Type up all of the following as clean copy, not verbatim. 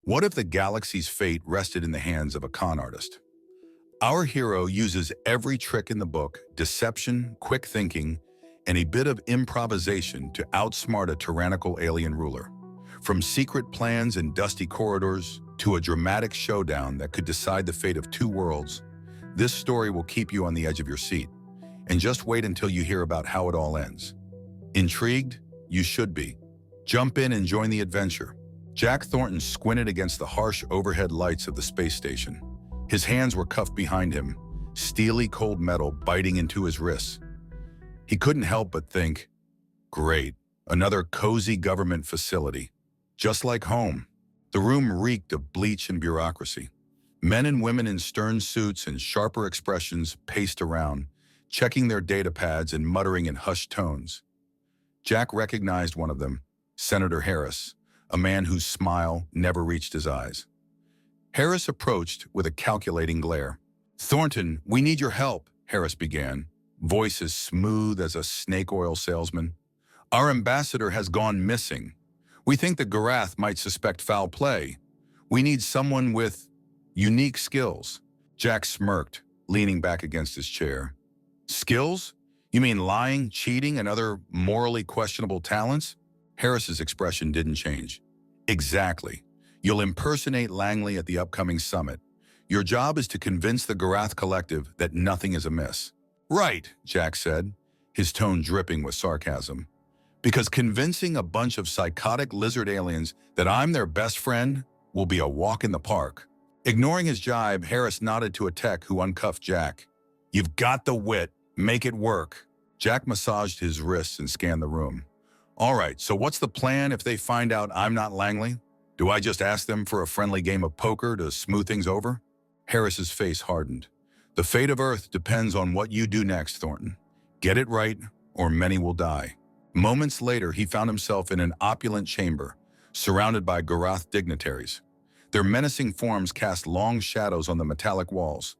What if the galaxy's fate rested in the hands of a con artist? Our hero uses every trick in the book, deception, quick thinking, and a bit of improvisation to outsmart a tyrannical alien ruler. From secret plans and dusty corridors to a dramatic showdown that could decide the fate of two worlds, this story will keep you on the edge of your seat. And just wait until you hear about how it all ends. Intrigued? You should be. Jump in and join the adventure. Jack Thornton squinted against the harsh overhead lights of the space station. His hands were cuffed behind him, steely cold metal biting into his wrists. He couldn't help but think, great, another cozy government facility. Just like home. The room reeked of bleach and bureaucracy. Men and women in stern suits and sharper expressions paced around, checking their data pads and muttering in hushed tones. Jack recognized one of them, Senator Harris, a man whose smile never reached his eyes. Harris approached with a calculating glare. "Thornton, we need your help," Harris began, voice as smooth as a snake oil salesman. "Our ambassador has gone missing. We think the Garath might suspect foul play. We need someone with unique skills." Jack smirked, leaning back against his chair. "Skills? You mean lying, cheating, and other morally questionable talents?" Harris's expression didn't change. "Exactly. You'll impersonate Langley at the upcoming summit. Your job is to convince the Garath Collective that nothing is amiss." "Right," Jack said, his tone dripping with sarcasm. "Because convincing a bunch of psychotic lizard aliens that I'm their best friend will be a walk in the park." Ignoring his jibe, Harris nodded to a tech who uncuffed Jack. "You've got the wit. Make it work." Jack massaged his wrists and scanned the room. "All right, so what's the plan if they find out I'm not Langley? Do I just ask them for a friendly game of poker to smooth things over?" Harris's face hardened. "The fate of Earth depends on what you do next, Thornton. Get it right, or many will die." Moments later, he found himself in an opulent chamber, surrounded by Garath dignitaries. Their menacing forms cast long shadows on the metallic walls.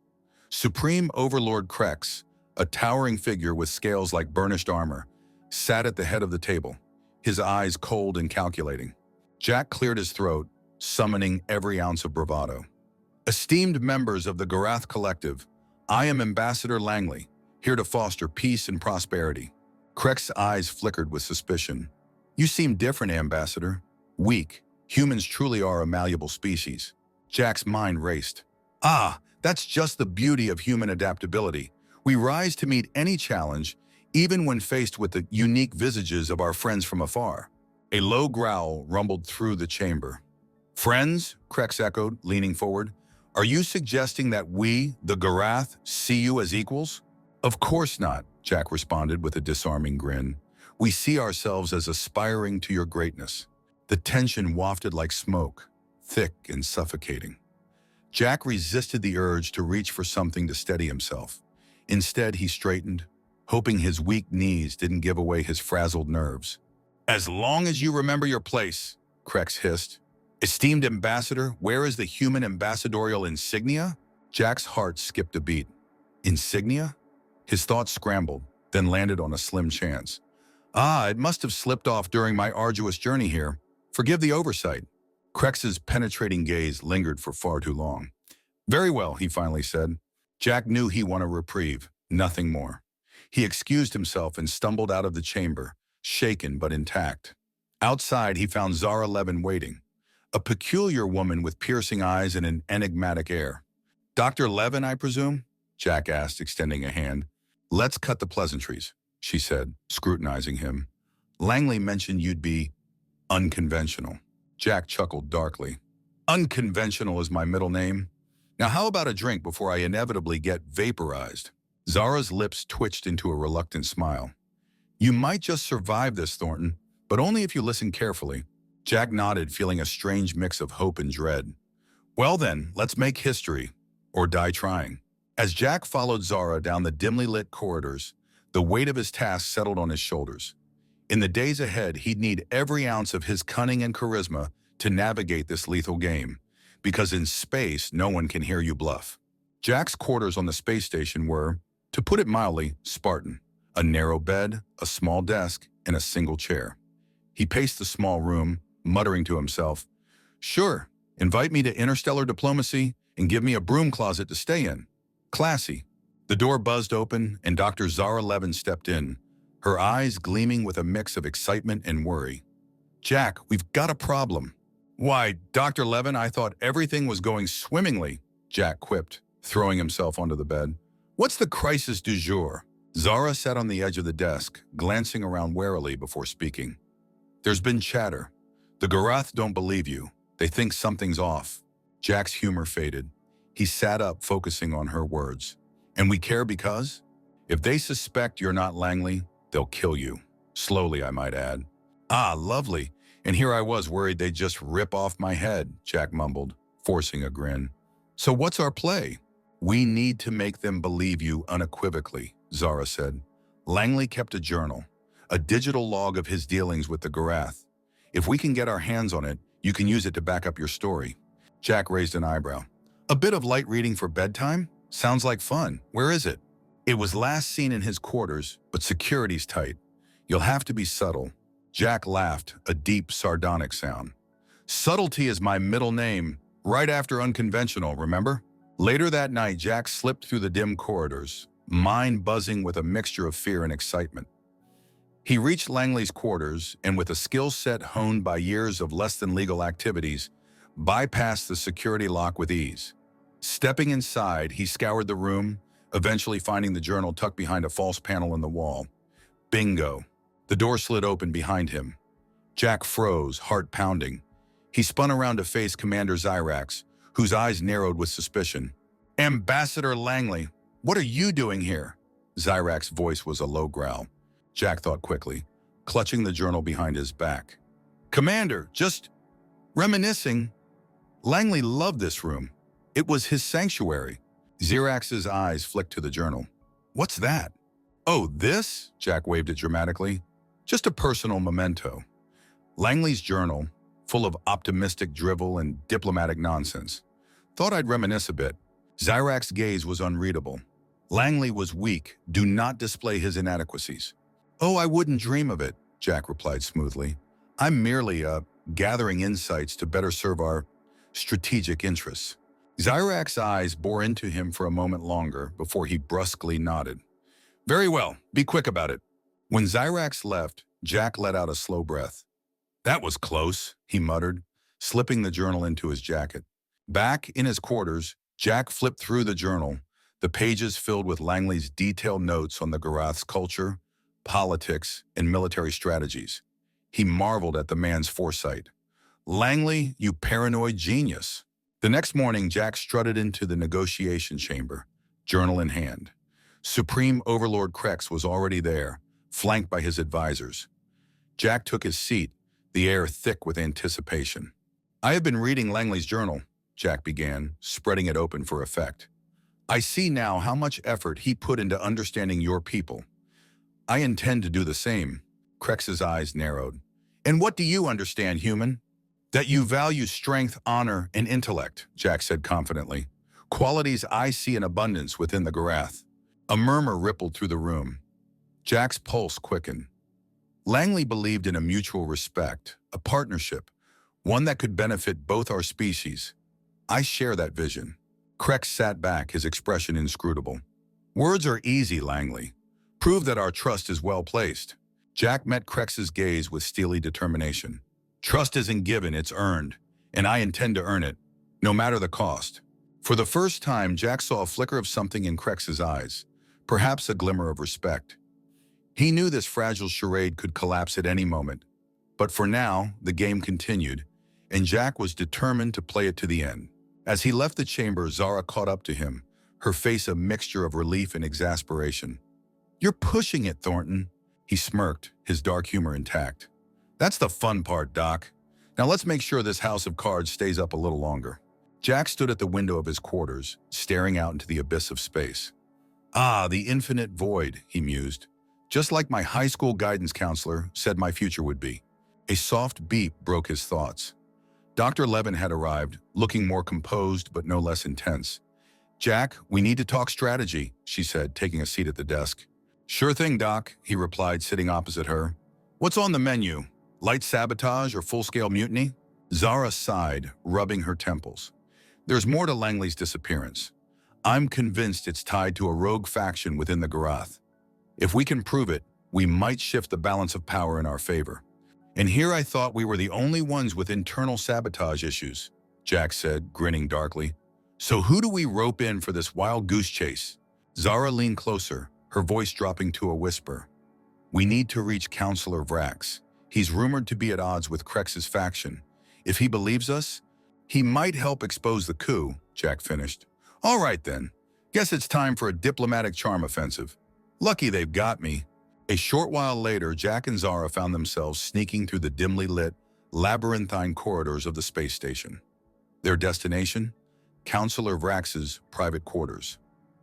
Supreme Overlord Krex, a towering figure with scales like burnished armor, sat at the head of the table, his eyes cold and calculating. Jack cleared his throat, summoning every ounce of bravado. "Esteemed members of the Garath Collective, I am Ambassador Langley, here to foster peace and prosperity." Krex's eyes flickered with suspicion. "You seem different, Ambassador. Weak. Humans truly are a malleable species." Jack's mind raced. "Ah, that's just the beauty of human adaptability. We rise to meet any challenge, even when faced with the unique visages of our friends from afar." A low growl rumbled through the chamber. "Friends?" Krex echoed, leaning forward. "Are you suggesting that we, the Garath, see you as equals?" "Of course not," Jack responded with a disarming grin. "We see ourselves as aspiring to your greatness." The tension wafted like smoke, thick and suffocating. Jack resisted the urge to reach for something to steady himself. Instead, he straightened, hoping his weak knees didn't give away his frazzled nerves. "As long as you remember your place," Krex hissed. "Esteemed Ambassador, where is the human ambassadorial insignia?" Jack's heart skipped a beat. Insignia? His thoughts scrambled, then landed on a slim chance. "Ah, it must have slipped off during my arduous journey here. Forgive the oversight." Krex's penetrating gaze lingered for far too long. "Very well," he finally said. Jack knew he wanted a reprieve, nothing more. He excused himself and stumbled out of the chamber, shaken but intact. Outside, he found Zara Levin waiting, a peculiar woman with piercing eyes and an enigmatic air. "Dr. Levin, I presume?" Jack asked, extending a hand. "Let's cut the pleasantries," she said, scrutinizing him. "Langley mentioned you'd be unconventional." Jack chuckled darkly. "Unconventional is my middle name. Now how about a drink before I inevitably get vaporized?" Zara's lips twitched into a reluctant smile. "You might just survive this, Thornton, but only if you listen carefully." Jack nodded, feeling a strange mix of hope and dread. "Well then, let's make history, or die trying." As Jack followed Zara down the dimly lit corridors, the weight of his task settled on his shoulders. In the days ahead, he'd need every ounce of his cunning and charisma to navigate this lethal game, because in space, no one can hear you bluff. Jack's quarters on the space station were, to put it mildly, Spartan. A narrow bed, a small desk, and a single chair. He paced the small room, muttering to himself, "Sure, Invite me to interstellar diplomacy and give me a broom closet to stay in. Classy. The door buzzed open and Dr. Zara Levin stepped in, her eyes gleaming with a mix of excitement and worry. Jack, we've got a problem. Why, Dr. Levin, I thought everything was going swimmingly, Jack quipped, throwing himself onto the bed. What's the crisis du jour? Zara sat on the edge of the desk, glancing around warily before speaking. There's been chatter. The Garath don't believe you. They think something's off. Jack's humor faded. He sat up, focusing on her words. And we care because? If they suspect you're not Langley, they'll kill you. Slowly, I might add. Ah, lovely. And here I was worried they'd just rip off my head, Jack mumbled, forcing a grin. So what's our play? We need to make them believe you unequivocally, Zara said. Langley kept a journal, a digital log of his dealings with the Garath. If we can get our hands on it, you can use it to back up your story. Jack raised an eyebrow. A bit of light reading for bedtime? Sounds like fun. Where is it? It was last seen in his quarters, but security's tight. You'll have to be subtle. Jack laughed, a deep, sardonic sound. Subtlety is my middle name, right after unconventional, remember? Later that night, Jack slipped through the dim corridors, mind buzzing with a mixture of fear and excitement. He reached Langley's quarters and, with a skill set honed by years of less-than-legal activities, bypassed the security lock with ease. Stepping inside, he scoured the room, eventually finding the journal tucked behind a false panel in the wall. Bingo! The door slid open behind him. Jack froze, heart pounding. He spun around to face Commander Zyrax, whose eyes narrowed with suspicion. Ambassador Langley, what are you doing here? Zyrax's voice was a low growl. Jack thought quickly, clutching the journal behind his back. Commander, just reminiscing. Langley loved this room. It was his sanctuary. Zyrax's eyes flicked to the journal. What's that? Oh, this? Jack waved it dramatically. Just a personal memento. Langley's journal, full of optimistic drivel and diplomatic nonsense. Thought I'd reminisce a bit. Zyrax's gaze was unreadable. Langley was weak. Do not display his inadequacies. Oh, I wouldn't dream of it, Jack replied smoothly. I'm merely, gathering insights to better serve our strategic interests. Zyrax's eyes bore into him for a moment longer before he brusquely nodded. Very well, be quick about it. When Zyrax left, Jack let out a slow breath. That was close, he muttered, slipping the journal into his jacket. Back in his quarters, Jack flipped through the journal, the pages filled with Langley's detailed notes on the Garath's culture, politics, and military strategies. He marveled at the man's foresight. Langley, you paranoid genius. The next morning, Jack strutted into the negotiation chamber, journal in hand. Supreme Overlord Krex was already there, flanked by his advisors. Jack took his seat, the air thick with anticipation. I have been reading Langley's journal, Jack began, spreading it open for effect. I see now how much effort he put into understanding your people. I intend to do the same. Krex's eyes narrowed. And what do you understand, human? That you value strength, honor, and intellect, Jack said confidently. Qualities I see in abundance within the Garath. A murmur rippled through the room. Jack's pulse quickened. Langley believed in a mutual respect, a partnership, one that could benefit both our species. I share that vision. Krex sat back, his expression inscrutable. Words are easy, Langley. Prove that our trust is well placed. Jack met Krex's gaze with steely determination. Trust isn't given, it's earned, and I intend to earn it, no matter the cost. For the first time, Jack saw a flicker of something in Krex's eyes, perhaps a glimmer of respect. He knew this fragile charade could collapse at any moment, but for now, the game continued, and Jack was determined to play it to the end. As he left the chamber, Zara caught up to him, her face a mixture of relief and exasperation. You're pushing it, Thornton. He smirked, his dark humor intact. That's the fun part, Doc. Now let's make sure this house of cards stays up a little longer. Jack stood at the window of his quarters, staring out into the abyss of space. Ah, the infinite void, he mused. Just like my high school guidance counselor said my future would be. A soft beep broke his thoughts. Dr. Levin had arrived, looking more composed but no less intense. Jack, we need to talk strategy, she said, taking a seat at the desk. Sure thing, Doc, he replied, sitting opposite her. What's on the menu? Light sabotage or full-scale mutiny? Zara sighed, rubbing her temples. There's more to Langley's disappearance. I'm convinced it's tied to a rogue faction within the Garath. If we can prove it, we might shift the balance of power in our favor. And here I thought we were the only ones with internal sabotage issues, Jack said, grinning darkly. So who do we rope in for this wild goose chase? Zara leaned closer, her voice dropping to a whisper. We need to reach Counselor Vrax. He's rumored to be at odds with Krex's faction. If he believes us, he might help expose the coup, Jack finished. All right then. Guess it's time for a diplomatic charm offensive. Lucky they've got me. A short while later, Jack and Zara found themselves sneaking through the dimly lit, labyrinthine corridors of the space station. Their destination? Counselor Vrax's private quarters.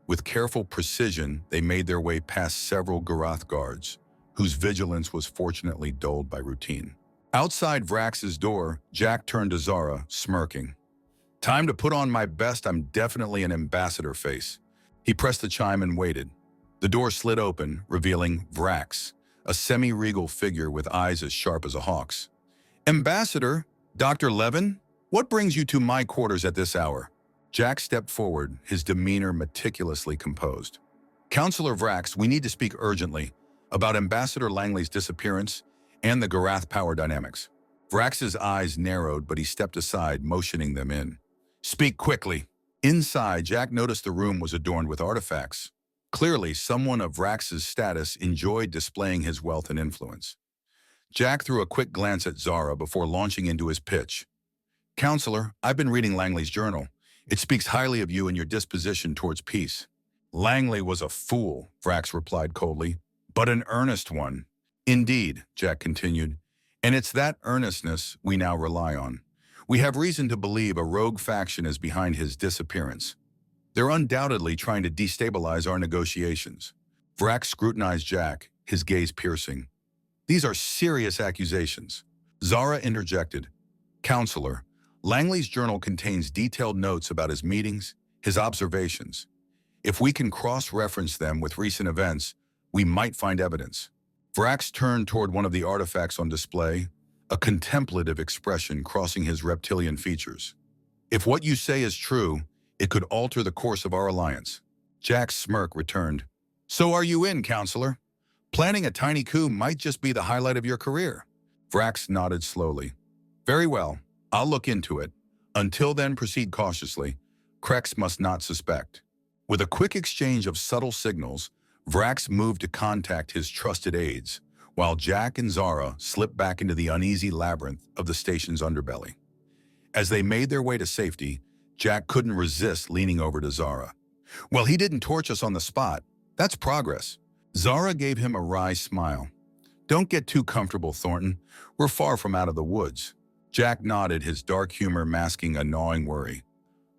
With careful precision, they made their way past several Garath guards, whose vigilance was fortunately dulled by routine. Outside Vrax's door, Jack turned to Zara, smirking. Time to put on my best I'm definitely an ambassador face. He pressed the chime and waited. The door slid open, revealing Vrax, a semi-regal figure with eyes as sharp as a hawk's. Ambassador, Dr. Levin, what brings you to my quarters at this hour? Jack stepped forward, his demeanor meticulously composed. Counselor Vrax, we need to speak urgently about Ambassador Langley's disappearance and the Garath power dynamics. Vrax's eyes narrowed, but he stepped aside, motioning them in. Speak quickly. Inside, Jack noticed the room was adorned with artifacts. Clearly, someone of Vrax's status enjoyed displaying his wealth and influence. Jack threw a quick glance at Zara before launching into his pitch. Counselor, I've been reading Langley's journal. It speaks highly of you and your disposition towards peace. Langley was a fool, Vrax replied coldly, but an earnest one. Indeed, Jack continued, and it's that earnestness we now rely on. We have reason to believe a rogue faction is behind his disappearance. They're undoubtedly trying to destabilize our negotiations. Vrax scrutinized Jack, his gaze piercing. These are serious accusations. Zara interjected. Counselor, Langley's journal contains detailed notes about his meetings, his observations. If we can cross-reference them with recent events, we might find evidence. Vrax turned toward one of the artifacts on display, a contemplative expression crossing his reptilian features. If what you say is true, it could alter the course of our alliance. Jack's smirk returned. So are you in, Counselor? Planning a tiny coup might just be the highlight of your career. Vrax nodded slowly. Very well, I'll look into it. Until then, proceed cautiously. Krex must not suspect. With a quick exchange of subtle signals, Vrax moved to contact his trusted aides, while Jack and Zara slipped back into the uneasy labyrinth of the station's underbelly. As they made their way to safety, Jack couldn't resist leaning over to Zara. Well, he didn't torch us on the spot. That's progress. Zara gave him a wry smile. Don't get too comfortable, Thornton. We're far from out of the woods. Jack nodded, his dark humor masking a gnawing worry.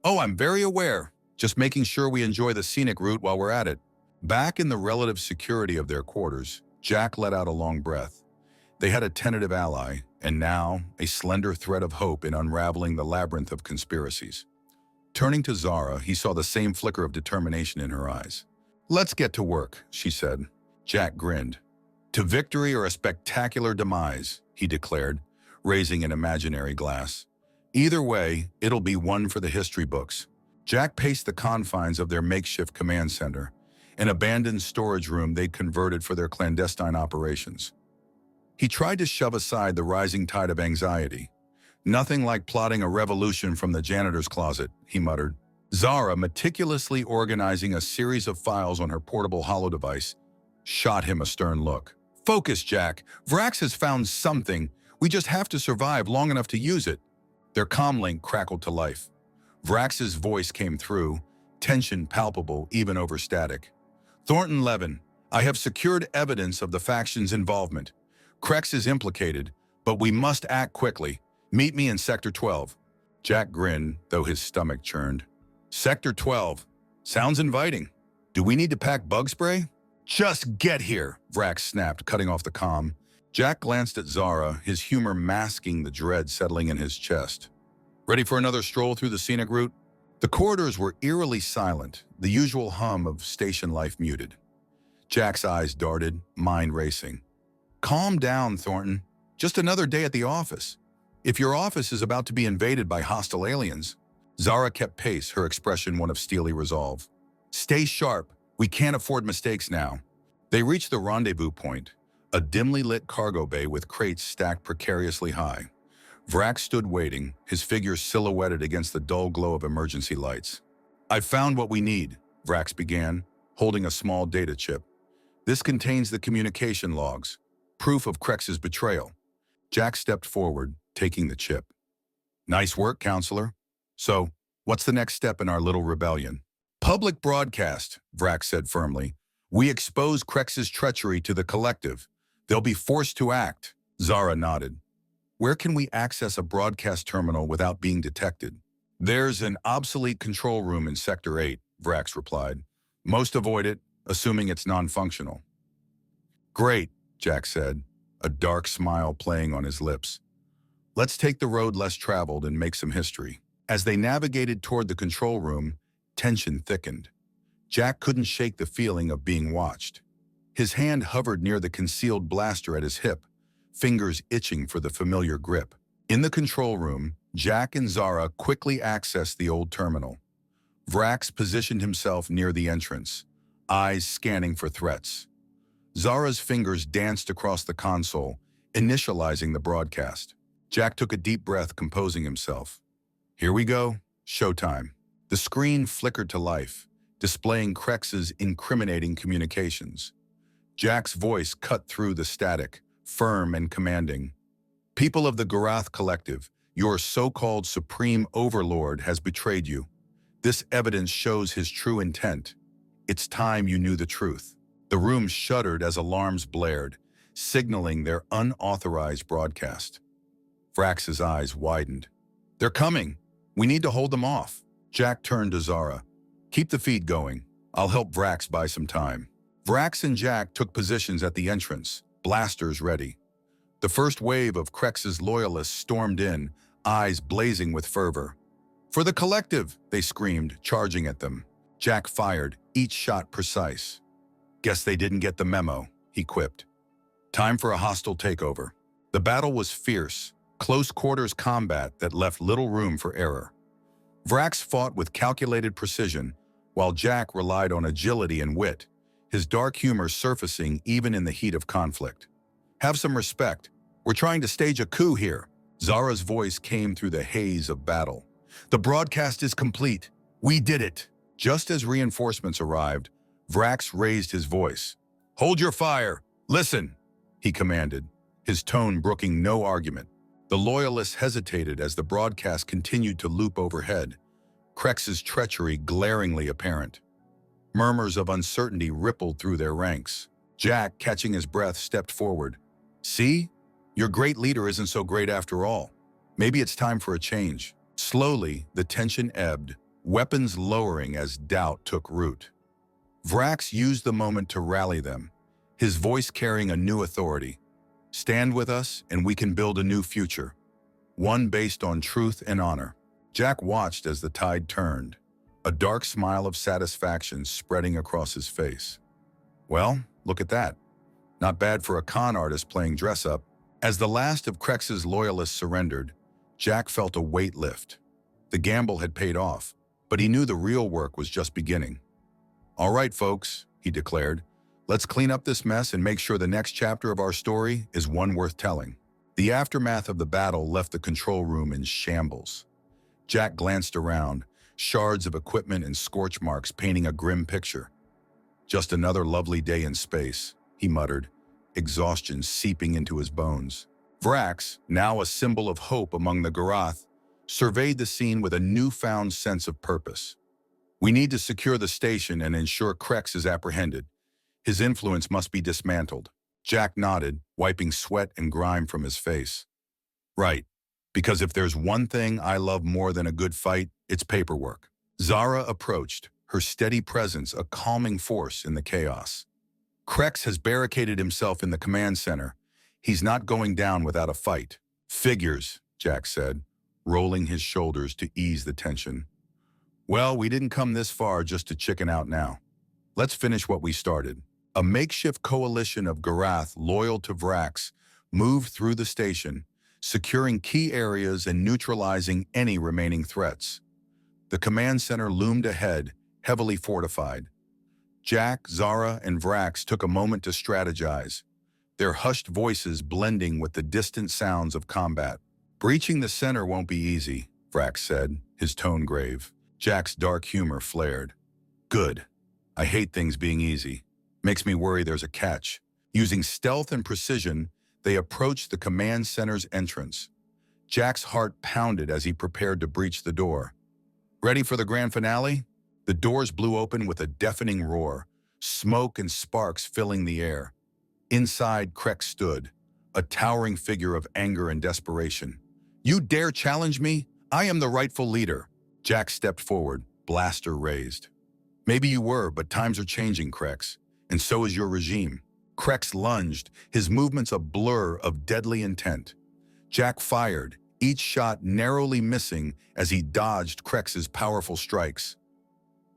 Oh, I'm very aware. Just making sure we enjoy the scenic route while we're at it. Back in the relative security of their quarters, Jack let out a long breath. They had a tentative ally, and now a slender thread of hope in unraveling the labyrinth of conspiracies. Turning to Zara, he saw the same flicker of determination in her eyes. Let's get to work, she said. Jack grinned. To victory or a spectacular demise, he declared, raising an imaginary glass. Either way, it'll be one for the history books. Jack paced the confines of their makeshift command center, an abandoned storage room they'd converted for their clandestine operations. He tried to shove aside the rising tide of anxiety. Nothing like plotting a revolution from the janitor's closet, he muttered. Zara, meticulously organizing a series of files on her portable holodevice, shot him a stern look. Focus, Jack. Vrax has found something. We just have to survive long enough to use it. Their comlink crackled to life. Vrax's voice came through, tension palpable even over static. Thornton Levin, I have secured evidence of the faction's involvement. Krex is implicated, but we must act quickly. Meet me in Sector 12. Jack grinned, though his stomach churned. Sector 12. Sounds inviting. Do we need to pack bug spray? Just get here, Vrax snapped, cutting off the comm. Jack glanced at Zara, his humor masking the dread settling in his chest. Ready for another stroll through the scenic route? The corridors were eerily silent, the usual hum of station life muted. Jack's eyes darted, mind racing. Calm down, Thornton. Just another day at the office. If your office is about to be invaded by hostile aliens, Zara kept pace, her expression one of steely resolve. Stay sharp. We can't afford mistakes now. They reached the rendezvous point, a dimly lit cargo bay with crates stacked precariously high. Vrax stood waiting, his figure silhouetted against the dull glow of emergency lights. "I've found what we need," Vrax began, holding a small data chip. "This contains the communication logs, proof of Krex's betrayal." Jack stepped forward, taking the chip. "Nice work, counselor. So, what's the next step in our little rebellion?" "Public broadcast," Vrax said firmly. "We expose Krex's treachery to the collective. They'll be forced to act." Zara nodded. "Where can we access a broadcast terminal without being detected?" "There's an obsolete control room in Sector 8, Vrax replied. "Most avoid it, assuming it's non-functional." "Great," Jack said, a dark smile playing on his lips. "Let's take the road less traveled and make some history." As they navigated toward the control room, tension thickened. Jack couldn't shake the feeling of being watched. His hand hovered near the concealed blaster at his hip, fingers itching for the familiar grip. In the control room, Jack and Zara quickly accessed the old terminal. Vrax positioned himself near the entrance, eyes scanning for threats. Zara's fingers danced across the console, initializing the broadcast. Jack took a deep breath, composing himself. "Here we go. Showtime." The screen flickered to life, displaying Krex's incriminating communications. Jack's voice cut through the static, firm and commanding. "People of the Garath Collective, your so-called supreme overlord has betrayed you. This evidence shows his true intent. It's time you knew the truth." The room shuddered as alarms blared, signaling their unauthorized broadcast. Vrax's eyes widened. "They're coming. We need to hold them off." Jack turned to Zara. "Keep the feed going. I'll help Vrax buy some time." Vrax and Jack took positions at the entrance, blasters ready. The first wave of Krex's loyalists stormed in, eyes blazing with fervor. "For the collective!" they screamed, charging at them. Jack fired, each shot precise. "Guess they didn't get the memo," he quipped. Time for a hostile takeover. The battle was fierce, close-quarters combat that left little room for error. Vrax fought with calculated precision, while Jack relied on agility and wit, his dark humor surfacing even in the heat of conflict. "Have some respect. We're trying to stage a coup here." Zara's voice came through the haze of battle. "The broadcast is complete. We did it." Just as reinforcements arrived, Vrax raised his voice. "Hold your fire. Listen," he commanded, his tone brooking no argument. The loyalists hesitated as the broadcast continued to loop overhead, Krex's treachery glaringly apparent. Murmurs of uncertainty rippled through their ranks. Jack, catching his breath, stepped forward. "See? Your great leader isn't so great after all. Maybe it's time for a change." Slowly, the tension ebbed, weapons lowering as doubt took root. Vrax used the moment to rally them, his voice carrying a new authority. "Stand with us, and we can build a new future. One based on truth and honor." Jack watched as the tide turned, a dark smile of satisfaction spreading across his face. "Well, look at that. Not bad for a con artist playing dress-up." As the last of Krex's loyalists surrendered, Jack felt a weight lift. The gamble had paid off, but he knew the real work was just beginning. "All right, folks," he declared. "Let's clean up this mess and make sure the next chapter of our story is one worth telling." The aftermath of the battle left the control room in shambles. Jack glanced around, shards of equipment and scorch marks painting a grim picture. "Just another lovely day in space," he muttered, exhaustion seeping into his bones. Vrax, now a symbol of hope among the Garath, surveyed the scene with a newfound sense of purpose. "We need to secure the station and ensure Krex is apprehended. His influence must be dismantled." Jack nodded, wiping sweat and grime from his face. "Right, because if there's one thing I love more than a good fight, it's paperwork." Zara approached, her steady presence a calming force in the chaos. "Krex has barricaded himself in the command center. He's not going down without a fight." "Figures," Jack said, rolling his shoulders to ease the tension. "Well, we didn't come this far just to chicken out now. Let's finish what we started." A makeshift coalition of Garath loyal to Vrax moved through the station, securing key areas and neutralizing any remaining threats. The command center loomed ahead, heavily fortified. Jack, Zara, and Vrax took a moment to strategize, their hushed voices blending with the distant sounds of combat. "Breaching the center won't be easy," Vrax said, his tone grave. Jack's dark humor flared. "Good. I hate things being easy. Makes me worry there's a catch." Using stealth and precision, they approached the command center's entrance. Jack's heart pounded as he prepared to breach the door. Ready for the grand finale? The doors blew open with a deafening roar, smoke and sparks filling the air. Inside, Krex stood, a towering figure of anger and desperation. "You dare challenge me? I am the rightful leader." Jack stepped forward, blaster raised. "Maybe you were, but times are changing, Krex, and so is your regime." Krex lunged, his movements a blur of deadly intent. Jack fired, each shot narrowly missing as he dodged Krex's powerful strikes.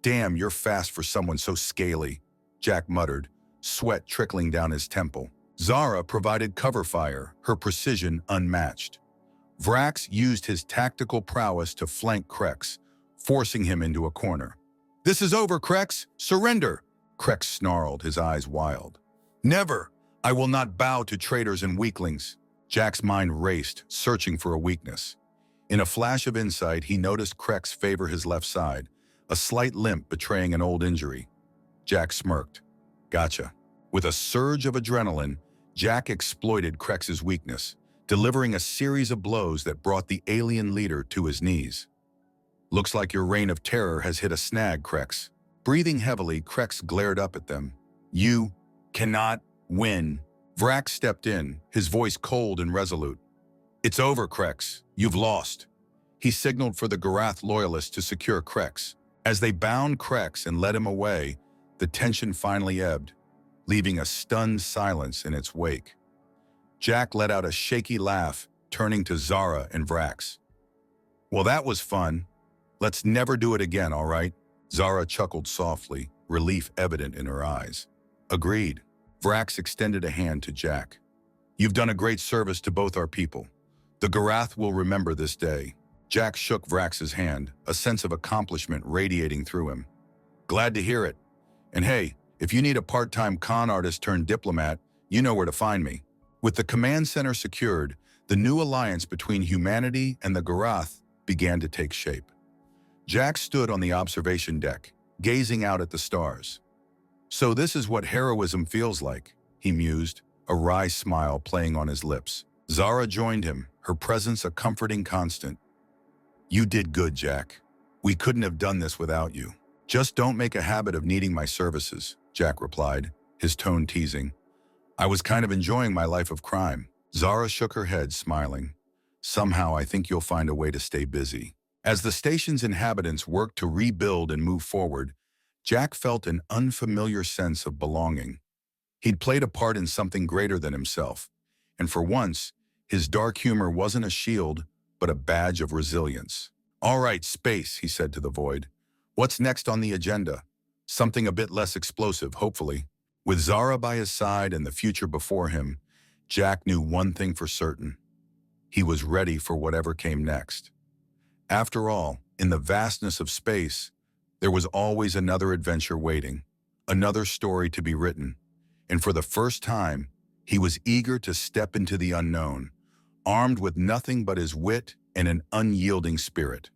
"Damn, you're fast for someone so scaly," Jack muttered, sweat trickling down his temple. Zara provided cover fire, her precision unmatched. Vrax used his tactical prowess to flank Krex, forcing him into a corner. "This is over, Krex! Surrender!" Krex snarled, his eyes wild. "Never! I will not bow to traitors and weaklings." Jack's mind raced, searching for a weakness. In a flash of insight, he noticed Krex favor his left side, a slight limp betraying an old injury. Jack smirked. "Gotcha." With a surge of adrenaline, Jack exploited Krex's weakness, delivering a series of blows that brought the alien leader to his knees. "Looks like your reign of terror has hit a snag, Krex." Breathing heavily, Krex glared up at them. "You cannot win." Vrax stepped in, his voice cold and resolute. "It's over, Krex. You've lost." He signaled for the Garath loyalists to secure Krex. As they bound Krex and led him away, the tension finally ebbed, leaving a stunned silence in its wake. Jack let out a shaky laugh, turning to Zara and Vrax. "Well, that was fun. Let's never do it again, all right?" Zara chuckled softly, relief evident in her eyes. "Agreed." Vrax extended a hand to Jack. "You've done a great service to both our people. The Garath will remember this day." Jack shook Vrax's hand, a sense of accomplishment radiating through him. "Glad to hear it. And hey, if you need a part-time con artist turned diplomat, you know where to find me." With the command center secured, the new alliance between humanity and the Garath began to take shape. Jack stood on the observation deck, gazing out at the stars. "So this is what heroism feels like," he mused, a wry smile playing on his lips. Zara joined him, her presence a comforting constant. "You did good, Jack. We couldn't have done this without you." "Just don't make a habit of needing my services," Jack replied, his tone teasing. "I was kind of enjoying my life of crime." Zara shook her head, smiling. "Somehow I think you'll find a way to stay busy." As the station's inhabitants worked to rebuild and move forward, Jack felt an unfamiliar sense of belonging. He'd played a part in something greater than himself, and for once, his dark humor wasn't a shield, but a badge of resilience. "All right, space," he said to the void. "What's next on the agenda? Something a bit less explosive, hopefully." With Zara by his side and the future before him, Jack knew one thing for certain. He was ready for whatever came next. After all, in the vastness of space, there was always another adventure waiting, another story to be written, and for the first time, he was eager to step into the unknown, armed with nothing but his wit and an unyielding spirit.